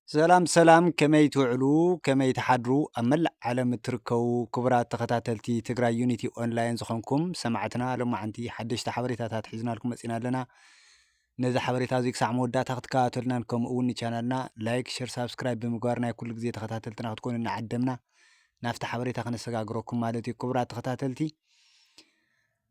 سلام كمي توعلو كمي تحدرو أمل على متركو كبرات تختاتلتي تقرا يونيتي أونلاين زخنكم سمعتنا لما عندي حدش تحوريتات حزنا لكم مسئنا لنا نزا حوريتا زيك ساع مودة تختاتلنا لكم أولي چانلنا لايك شير سابسكرايب بمقارنة كل جزية تختاتلتنا تكون نعدمنا نافتح حوريتا خنسقاقروكم مالتي كبرات تختاتلتي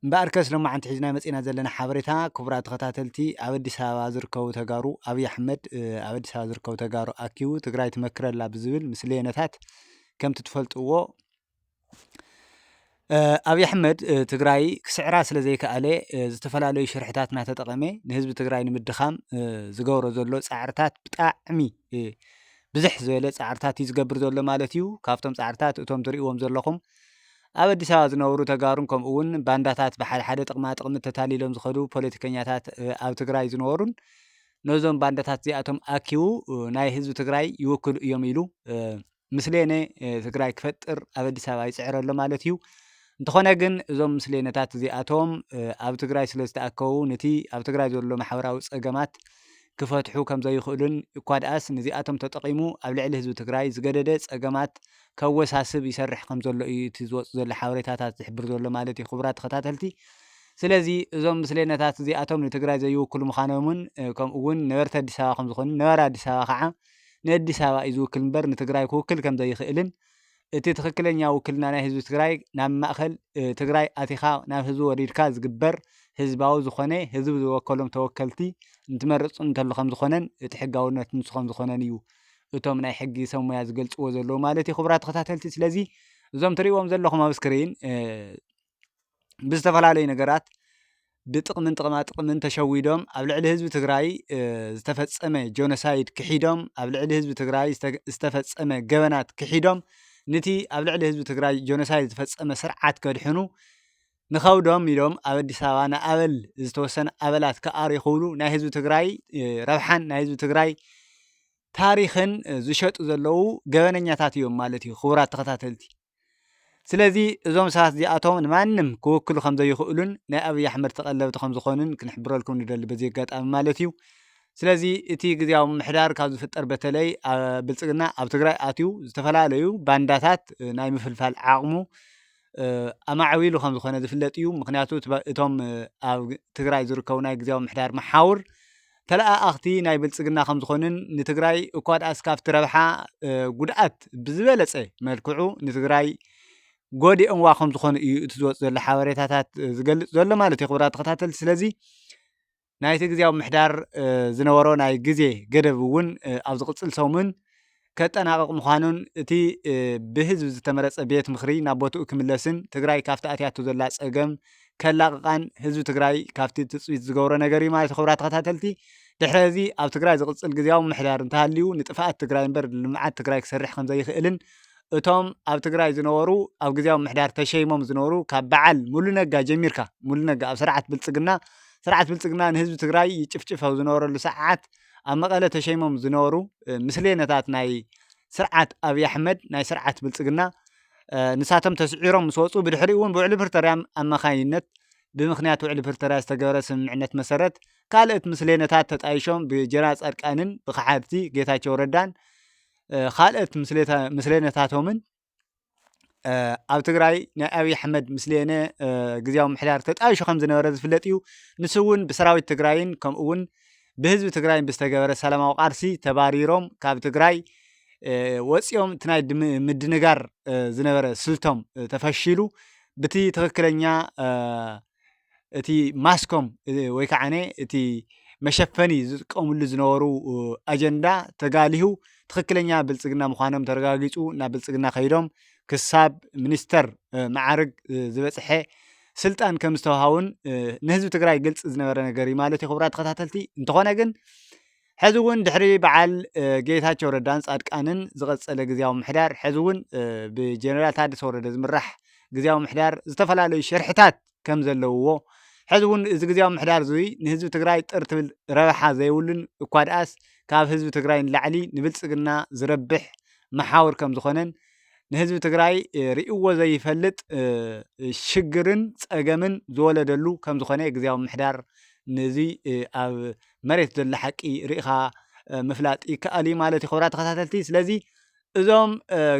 مباركس لما عند حزنا مسئنا زلنا حبرتها كبرات تختاتلتي أودي سوا زركو تجارو أبي أحمد أودي سوا زركو تجارو أكيو تقرأي تمكر لا بزول مثلي نتات كم تتفلت أبي أحمد تقرأي كسعرا سلزيك عليه زتفلالو شرحتاتنا تتقمي نهزب تقرأي نمدخام زجورو زلو سعرتات بتاعمي بزح زويلة سعرتات يزقبر زلو مالتيو كافتم سعرتات أتوم دريقوم زلوكم أبدي سوا زنورو تجارون كم أون بانداتات بحال حدا طقم تتاليلهم زخدو بوليتيكانياتات أو تجراي زنورون نوزون بانداتات زياتهم أكيو ناي حزب تجراي يوكل يوميلو مسلينه تجراي كفتر أبدي سوا يسعر له مالتيو انتخونا جن زوم مسلينتات زياتهم أو تجراي سلستأكو نتي أو تجراي زولو محاورة أجمات كفتحو كم زي يخلون قاد أس نزياتهم تتقيمو أبلع حزب تجراي زجددت أجمات كوس حاسب يسرح كم زلو تزوج زل حوريتات تحبر زلو مالتي خبرات ختاتلتي سلازي زوم مسلينتات زي أتوم نتقرأ زيو كل مخانمون كم أون نورت الدساوا خم زخون نورا الدساوا خاعة ندي سوا إذا كل مبر نتقرأ كل كم زي خيلن تتخكلن يا وكلنا أنا حزب تقرأ نام مأخل تقرأ أتخا نام حزب وريد كاز جبر حزباو زخونة حزب وكلهم توكلتي نتمرس نتلو خم زخونن تحجاونا تنس خم زخونن يو እቶም ናይ ሕጊ ሰሙያ ዝገልጽዎ ዘለዉ ማለት خبرات ተኸታተልቲ ስለዚ እዞም ትሪእዎም ዘለኹም ኣብ ስክሪን ብዝተፈላለዩ ነገራት ብጥቕምን ጥቕማጥቕምን ተሸዊዶም ኣብ ልዕሊ ህዝቢ ትግራይ ዝተፈጸመ ጆኖሳይድ ክሒዶም ኣብ ልዕሊ ህዝቢ ትግራይ ዝተፈጸመ ገበናት ክሒዶም ነቲ ኣብ ልዕሊ ህዝቢ ትግራይ ጆኖሳይድ ዝተፈጸመ ስርዓት ከድሕኑ ንኸውዶም ኢሎም ኣብ ኣዲስ ኣበባ ንኣበል ዝተወሰነ ኣበላት ከኣር ይኽብሉ ናይ ህዝቢ ትግራይ ረብሓን ናይ ህዝቢ ትግራይ ታሪኽን ዝሸጡ ዘለዉ ገበነኛታት እዮም ማለት እዩ خبرات ተኸታተልቲ ስለዚ እዞም ሰባት እዚኣቶም ንማንም ክውክሉ ከም ዘይኽእሉን ናይ ኣብይ ኣሕመድ ተቐለብቲ ከም ዝኾኑን ክንሕብረልኩም ንደሊ በዚ ኣጋጣሚ ማለት እዩ ስለዚ እቲ ግዝያዊ ምምሕዳር ካብ ዝፍጠር በተለይ ብልጽግና ኣብ ትግራይ ኣትዩ ዝተፈላለዩ ባንዳታት ናይ ምፍልፋል ዓቕሙ ኣማዕዊሉ ከም ዝኾነ ዝፍለጥ እዩ ምክንያቱ እቶም ኣብ ትግራይ ዝርከቡ ናይ ግዝያዊ ምምሕዳር መሓውር ተለኣኽቲ ናይ ብልጽግና ከም ዝኾኑን ንትግራይ እኳ ደኣስ ካብቲ ረብሓ ጉድኣት ብዝበለፀ መልክዑ ንትግራይ ጎዲኦምዋ ከም ዝኾኑ እዩ እቲ ዝወፅ ዘሎ ሓበሬታታት ዝገልጽ ዘሎ ማለት እዩ خبرات ተኸታተልቲ ስለዚ ናይቲ ግዝያዊ ምምሕዳር ዝነበሮ ናይ ግዜ ገደብ እውን ኣብ ዝቕፅል ሰሙን ከጠናቀቕ ምዃኑን እቲ ብህዝቢ ዝተመረፀ ቤት ምኽሪ ናብ ቦትኡ ክምለስን ትግራይ ካብቲ ኣትያቱ ዘላ ፀገም ከላቕቃን ህዝቢ ትግራይ ካብቲ ትፅቢት ዝገብሮ ነገር እዩ ማለት خبرات ተኸታተልቲ ድሕሪ እዚ ኣብ ትግራይ ዝቕፅል ግዝያዊ ምምሕዳር እንተሃልዩ ንጥፍኣት ትግራይ እምበር ልምዓት ትግራይ ክሰርሕ ከም ዘይኽእልን እቶም ኣብ ትግራይ ዝነበሩ ኣብ ግዝያዊ ምምሕዳር ተሸይሞም ዝነበሩ ካብ በዓል ሙሉ ነጋ ጀሚርካ ሙሉ ነጋ ኣብ ስርዓት ብልጽግና ንህዝቢ ትግራይ ይጭፍጭፍ ኣብ ዝነበረሉ ሰዓት ኣብ መቐለ ተሸይሞም ዝነበሩ ምስሌነታት ናይ ስርዓት ኣብይ ኣሕመድ ናይ ስርዓት ብልጽግና ንሳቶም ተስዒሮም ምስ ወፁ ብድሕሪ እውን ብውዕሊ ፕሪቶርያ ኣማኻይነት ብምክንያት ውዕሊ ፕሪቶርያ ዝተገበረ ስምምዕነት መሰረት ካልኦት ምስሌነታት ተጣይሾም ብጀነራል ጻድቃንን ብኸሓድቲ ጌታቸው ረዳን ካልኦት ምስሌነታቶምን ኣብ ትግራይ ናይ ኣብይ ኣሕመድ ምስሌነ ግዝያዊ ምምሕዳር ተጣይሾ ከም ዝነበረ ዝፍለጥ እዩ ንሱ እውን ብሰራዊት ትግራይን ከምኡ እውን ብህዝቢ ትግራይን ብዝተገበረ ሰላማዊ ቃልሲ ተባሪሮም ካብ ትግራይ ወፂኦም እቲ ናይ ምድንጋር ዝነበረ ስልቶም ተፈሺሉ በቲ ትክክለኛ እቲ ማስኮም ወይ ከዓነ እቲ መሸፈኒ ዝጥቀሙሉ ዝነበሩ ኣጀንዳ ተጋሊሁ ትክክለኛ ብልጽግና ምዃኖም ተረጋጊጹ ናብ ብልጽግና ከይዶም ክሳብ ሚኒስተር ማዕርግ ዝበጽሐ ስልጣን ከም ዝተውሃውን ንህዝቢ ትግራይ ግልጽ ዝነበረ ነገር እዩ ማለት እዩ خبرات ተኸታተልቲ እንተኾነ ግን ሕዚ እውን ድሕሪ በዓል ጌታቸው ረዳን ጻድቃንን ዝቐጸለ ግዝያዊ ምምሕዳር ሕዚ እውን ብጀነራል ታደሰ ወረደ ዝምራሕ ግዝያዊ ምምሕዳር ዝተፈላለዩ ሸርሕታት ከም ዘለውዎ ሕዚ እውን እዚ ግዝያዊ ምምሕዳር እዚ ንህዝቢ ትግራይ ጥር ትብል ረብሓ ዘይብሉን እኳ ደኣስ ካብ ህዝቢ ትግራይ ንላዕሊ ንብልጽግና ዝረብሕ መሓውር ከም ዝኾነን ንህዝቢ ትግራይ ርእይዎ ዘይፈልጥ ሽግርን ፀገምን ዝወለደሉ ከም ዝኾነ ግዝያዊ ምምሕዳር ነዚ ኣብ መሬት ዘሎ ሓቂ ርኢኻ ምፍላጥ ይከኣል እዩ ማለት እዩ ክቡራት ተኸታተልቲ ስለዚ እዞም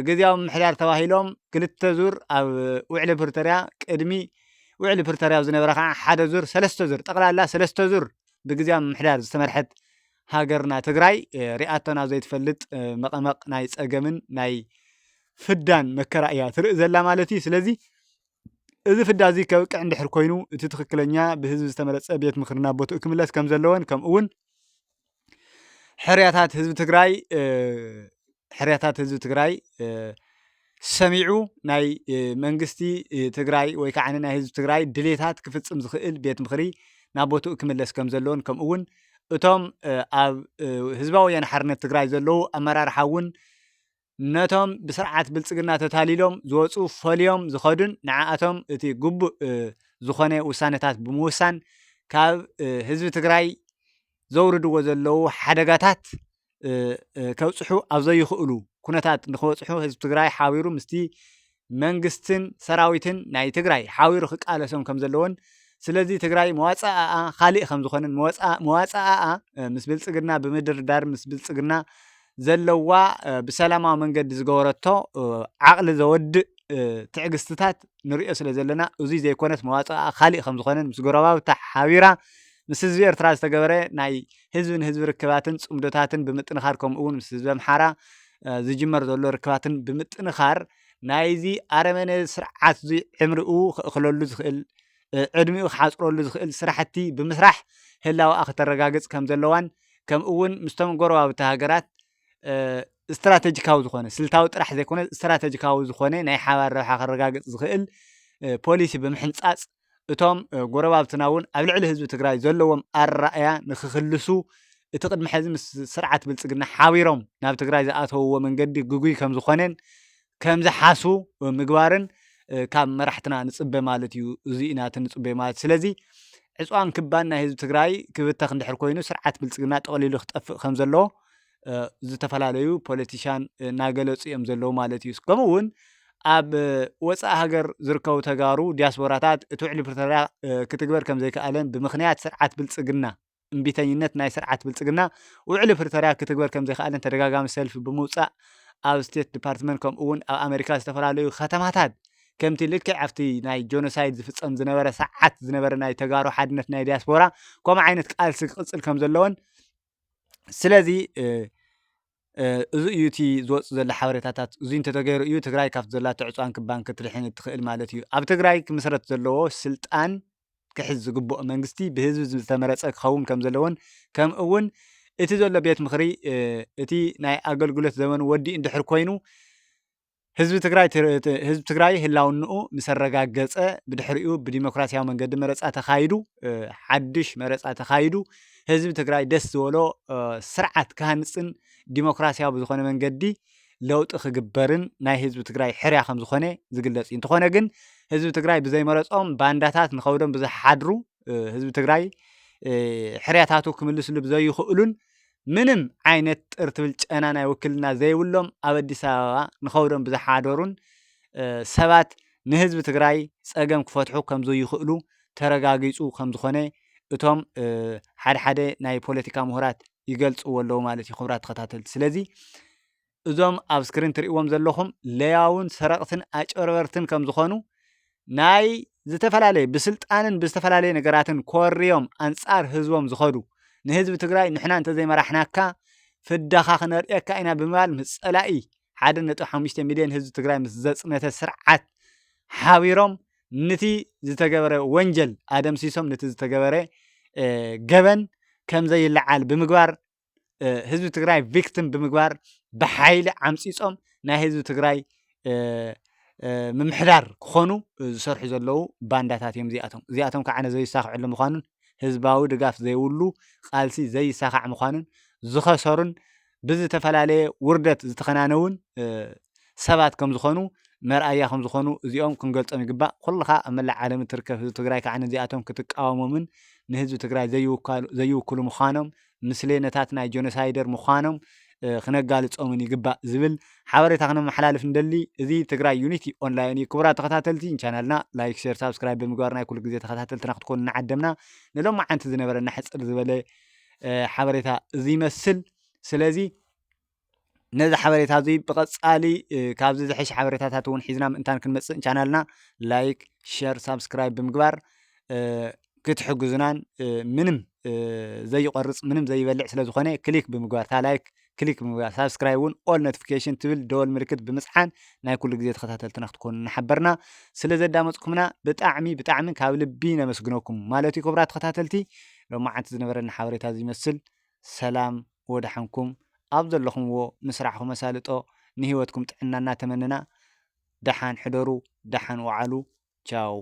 ግዝያዊ ምምሕዳር ተባሂሎም 2 ዙር ኣብ ውዕሊ ፕሪቶርያ ቅድሚ ውዕሊ ፕሪቶርያ ዝነበረ ከዓ 1 ዙር 3 ዙር ጠቕላላ 3 ዙር ብግዝያዊ ምምሕዳር ዝተመርሐት ሃገርና ትግራይ ሪኣቶ ናብ ዘይትፈልጥ መቐመቕ ናይ ፀገምን ናይ ፍዳን መከራ እያ ትርኢ ዘላ ማለት እዩ ስለዚ እዚ ፍዳ እዚ ከብቅዕ እንድሕር ኮይኑ እቲ ትክክለኛ ብህዝቢ ዝተመረፀ ቤት ምክሪ ናብ ቦትኡ ክምለስ ከም ዘለዎን ከምኡ እውን ሕርያታት ህዝቢ ትግራይ ሰሚዑ ናይ መንግስቲ ትግራይ ወይ ከዓ ናይ ህዝቢ ትግራይ ድሌታት ክፍፅም ዝኽእል ቤት ምክሪ ናብ ቦትኡ ክምለስ ከም ዘለዎን ከምኡ እውን እቶም ኣብ ህዝባዊ ወያነ ሓርነት ትግራይ ዘለዉ ኣመራርሓ እውን ነቶም ብስርዓት ብልፅግና ተታሊሎም ዝወፁ ፈልዮም ዝኸዱን ንዓኣቶም እቲ ግቡእ ዝኾነ ውሳነታት ብምውሳን ካብ ህዝቢ ትግራይ ዘውርድዎ ዘለዉ ሓደጋታት ከብፅሑ ኣብ ዘይኽእሉ ኩነታት ንክበፅሑ ህዝቢ ትግራይ ሓቢሩ ምስቲ መንግስትን ሰራዊትን ናይ ትግራይ ሓቢሩ ክቃለሶም ከም ዘለዎን ስለዚ ትግራይ መዋፅኣኣ ካሊእ ከም ዝኾነን መዋፅኣኣ ምስ ብልፅግና ብምድርዳር ምስ ብልፅግና ዘለዋ ብሰላማዊ መንገዲ ዝገበረቶ ዓቕሊ ዘወድእ ትዕግስትታት ንሪኦ ስለ ዘለና እዙይ ዘይኮነስ መዋፅኣኣ ካሊእ ከም ዝኾነን ምስ ጎረባብታ ሓቢራ ምስ ህዝቢ ኤርትራ ዝተገበረ ናይ ህዝቢ ንህዝቢ ርክባትን ፅምዶታትን ብምጥንኻር ከምኡ እውን ምስ ህዝቢ ኣምሓራ ዝጅመር ዘሎ ርክባትን ብምጥንኻር ናይዚ ኣረመነ ስርዓት እዚ ዕምርኡ ክእኽለሉ ዝኽእል ዕድሚኡ ክሓፅረሉ ዝኽእል ስራሕቲ ብምስራሕ ህላወኣ ክተረጋግፅ ከም ዘለዋን ከምኡ እውን ምስቶም ጎረባብቲ ሃገራት استراتيجيكاوي ዝኾነ ስልታዊ ጥራሕ ዘይኮነ استراتيجيكاوي ዝኾነ ናይ ሓባር ረብሓ ከረጋግፅ ዝኽእል ፖሊሲ ብምሕንፃፅ እቶም ጎረባብትና እውን ኣብ ልዕሊ ህዝቢ ትግራይ ዘለዎም ኣረኣእያ ንክክልሱ እቲ ቅድሚ ሕዚ ምስ ስርዓት ብልፅግና ሓቢሮም ናብ ትግራይ ዝኣተውዎ መንገዲ ግጉይ ከም ዝኾነን ከም ዝሓሱ ምግባርን ካብ መራሕትና ንፅበ ማለት እዩ እዚ ኢና ንፅበ ማለት ስለዚ ዕፅዋን ክባን ናይ ህዝቢ ትግራይ ክብተኽ እንድሕር ኮይኑ ስርዓት ብልፅግና ጠቕሊሉ ክጠፍእ ከም ዘለዎ ዝተፈላለዩ ፖለቲሻን እናገለፁ እዮም ዘለዉ ማለት እዩ ከምኡ እውን ኣብ ወፃኢ ሃገር ዝርከቡ ተጋሩ ዲያስፖራታት እቲ ውዕሊ ፕሪቶርያ ክትግበር ከም ዘይከኣለን ብምክንያት ስርዓት ብልፅግና እምቢተኝነት ናይ ስርዓት ብልፅግና ውዕሊ ፕሪቶርያ ክትግበር ከም ዘይከኣለን ተደጋጋሚ ሰልፊ ብምውፃእ ኣብ ስቴት ዲፓርትመንት ከምኡ እውን ኣብ ኣሜሪካ ዝተፈላለዩ ከተማታት ከምቲ ልክዕ ኣብቲ ናይ ጆኖሳይድ ዝፍፀም ዝነበረ ሰዓት ዝነበረ ናይ ተጋሩ ሓድነት ናይ ዲያስፖራ ከምኡ ዓይነት ቃልሲ ክቅፅል ከም ዘለዎን ስለዚ እዚ እዩ እቲ ዝወፅእ ዘሎ ሓበሬታታት እዚ እንተተገይሩ እዩ ትግራይ ካብቲ ዘላቶ ዕፅዋን ክባን ክትርሕን እትኽእል ማለት እዩ ኣብ ትግራይ ክምስረት ዘለዎ ስልጣን ክሕዝ ዝግብኦ መንግስቲ ብህዝቢ ዝተመረፀ ክኸውን ከም ዘለዎን ከምኡ እውን እቲ ዘሎ ቤት ምክሪ እቲ ናይ ኣገልግሎት ዘመኑ ወዲኡ እንድሕር ኮይኑ ህዝቢ ትግራይ ህላውንኡ ምስ ኣረጋገፀ ብድሕሪኡ ብዲሞክራሲያዊ መንገዲ መረፃ ተኻይዱ ሓድሽ መረፃ ተኻይዱ ህዝቢ ትግራይ ደስ ዝበሎ ስርዓት ክሃንፅን ዲሞክራሲያዊ ብዝኾነ መንገዲ ለውጢ ክግበርን ናይ ህዝቢ ትግራይ ሕርያ ከም ዝኾነ ዝግለጽ እዩ እንተኾነ ግን ህዝቢ ትግራይ ብዘይመረፆም ባንዳታት ንኸውዶም ብዝሓድሩ ህዝቢ ትግራይ ሕርያታቱ ክምልስሉ ብዘይኽእሉን ምንም ዓይነት ጥርትብል ጨና ናይ ውክልና ዘይብሎም ኣብ ኣዲስ ኣበባ ንኸውዶም ብዝሓደሩን ሰባት ንህዝቢ ትግራይ ፀገም ክፈትሑ ከም ዘይኽእሉ ተረጋጊፁ ከም ዝኾነ እቶም ሓደ ሓደ ናይ ፖለቲካ ምሁራት ይገልጽዎ ኣለዉ ማለት እዩ ክቡራት ተኸታተልቲ ስለዚ እዞም ኣብ ስክሪን ትርእይዎም ዘለኹም ለያውን ሰረቕትን ኣጭበርበርትን ከም ዝኾኑ ናይ ዝተፈላለዩ ብስልጣንን ብዝተፈላለየ ነገራትን ኮርዮም ኣንጻር ህዝቦም ዝኸዱ ንህዝቢ ትግራይ ንሕና እንተዘይመራሕናካ ፍዳኻ ክነርእየካ ኢና ብምባል ምስ ፀላኢ 1.5 ሚልዮን ህዝቢ ትግራይ ምስ ዘፅነተ ስርዓት ሓቢሮም ነቲ ዝተገበረ ወንጀል ኣደምሲሶም ነቲ ዝተገበረ ገበን ከም ዘይለዓል ብምግባር ህዝቢ ትግራይ ቪክቲም ብምግባር ብሓይሊ ዓምፂፆም ናይ ህዝቢ ትግራይ ምምሕዳር ክኾኑ ዝሰርሑ ዘለዉ ባንዳታት እዮም እዚኣቶም ከዓ ዘይሳኽዑሉ ምዃኑን ህዝባዊ ድጋፍ ዘይብሉ ቃልሲ ዘይሳኻዕ ምዃኑን ዝኸሰሩን ብዝተፈላለየ ውርደት ዝተኸናነውን ሰባት ከም ዝኾኑ መርኣያ ከም ዝኾኑ እዚኦም ክንገልፆም ይግባእ ኩልኻ ኣብ መላእ ዓለም እትርከብ ህዝቢ ትግራይ ከዓ ነዚኣቶም ክትቃወሞምን ንህዝቢ ትግራይ ዘይውክሉ ምዃኖም ምስሌነታት ናይ ጆኖሳይደር ምዃኖም ክነጋልፆምን ይግባእ ዝብል ሓበሬታ ክነመሓላልፍ እንደሊ እዚ ትግራይ ዩኒቲ ኦንላይን እዩ ክቡራት ተኸታተልቲ ቻናልና ላይክ ሼር ሳብስክራይብ ብምግባር ናይ ኩሉ ግዜ ተኸታተልትና ክትኮኑ ንዓደምና ንሎማ ዓንቲ ዝነበረና ሕፅር ዝበለ ሓበሬታ እዚ ይመስል ስለዚ ነዚ ሓበሬታ እዚ ብቐፃሊ ካብዚ ዝሕሽ ሓበሬታታት እውን ሒዝና ምእንታን ክንመፅእ ቻናልና ላይክ ሸር ሳብስክራይብ ብምግባር ክትሕግዙናን ምንም ዘይቆርፅ ምንም ዘይበልዕ ስለ ዝኾነ ክሊክ ብምግባር እታ ላይክ ክሊክ ብምግባር ሳብስክራይብ እውን ኦል ኖቲፊኬሽን ትብል ደወል ምልክት ብምፅሓን ናይ ኩሉ ግዜ ተኸታተልትና ክትኮኑ ንሓበርና ስለ ዘዳመፅኩምና ብጣዕሚ ብጣዕሚ ካብ ልቢ ነመስግነኩም ማለት እዩ። ክቡራት ተኸታተልቲ ሎማዓንቲ ዝነበረና ሓበሬታ እዚ ይመስል። ሰላም ወድሓንኩም ኣብ ዘለኹምዎ ንስራሕኩም መሳልጦ ንሂወትኩም ጥዕና እናተመነና ደሓን ሕደሩ፣ ደሓን ዋዓሉ፣ ቻው